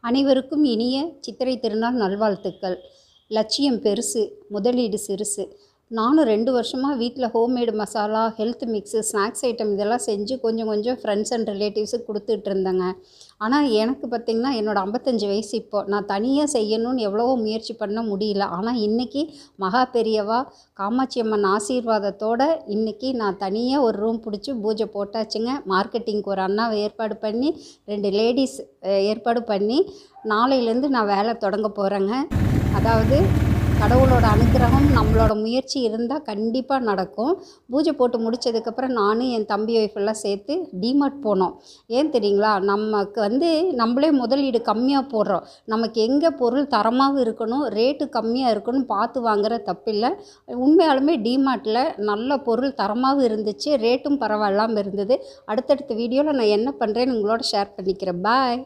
அனைவருக்கும் இனிய சித்திரை திருநாள் நல்வாழ்த்துக்கள். லட்சியம் பெருசு, முதலீடு சிறுசு. நானும் 2 வருஷமாக வீட்டில் homemade masala, health mix, snacks item இதெல்லாம் செஞ்சு கொஞ்சம் கொஞ்சம் ஃப்ரெண்ட்ஸ் அண்ட் ரிலேட்டிவ்ஸுக்கு கொடுத்துட்டு இருந்தேங்க. ஆனால் எனக்கு பார்த்திங்கன்னா என்னோடய 55 வயசு. இப்போது நான் தனியாக செய்யணும்னு எவ்வளவோ முயற்சி பண்ண முடியல. ஆனால் இன்றைக்கி மகா பெரியவா காமாட்சி அம்மன் ஆசீர்வாதத்தோடு இன்றைக்கி நான் தனியாக ஒரு ரூம் பிடிச்சி பூஜை போட்டாச்சுங்க. மார்க்கெட்டிங்க்கு ஒரு அண்ணாவை ஏற்பாடு பண்ணி 2 லேடிஸ் ஏற்பாடு பண்ணி நாளையிலேருந்து நான் வேலை தொடங்க போகிறேங்க. அதாவது கடவுளோட அனுக்கிரகம் நம்மளோட முயற்சி இருந்தால் கண்டிப்பாக நடக்கும். பூஜை போட்டு முடித்ததுக்கப்புறம் நானும் என் தம்பி ஒய்ஃபெல்லாம் சேர்த்து டிமார்ட் போனோம். ஏன் தெரியுங்களா, நமக்கு நம்மளே முதலீடு கம்மியாக போடுறோம். நமக்கு எங்கே பொருள் தரமாகவும் இருக்கணும், ரேட்டு கம்மியாக இருக்கணும் பார்த்து வாங்குகிற தப்பில்லை. உண்மையாலுமே டிமார்ட்டில் நல்ல பொருள் தரமாகவும் இருந்துச்சு, ரேட்டும் பரவாயில்லாமல் இருந்தது. அடுத்தடுத்த வீடியோவில் நான் என்ன பண்ணுறேன்னு உங்களோட ஷேர் பண்ணிக்கிறேன். பாய்.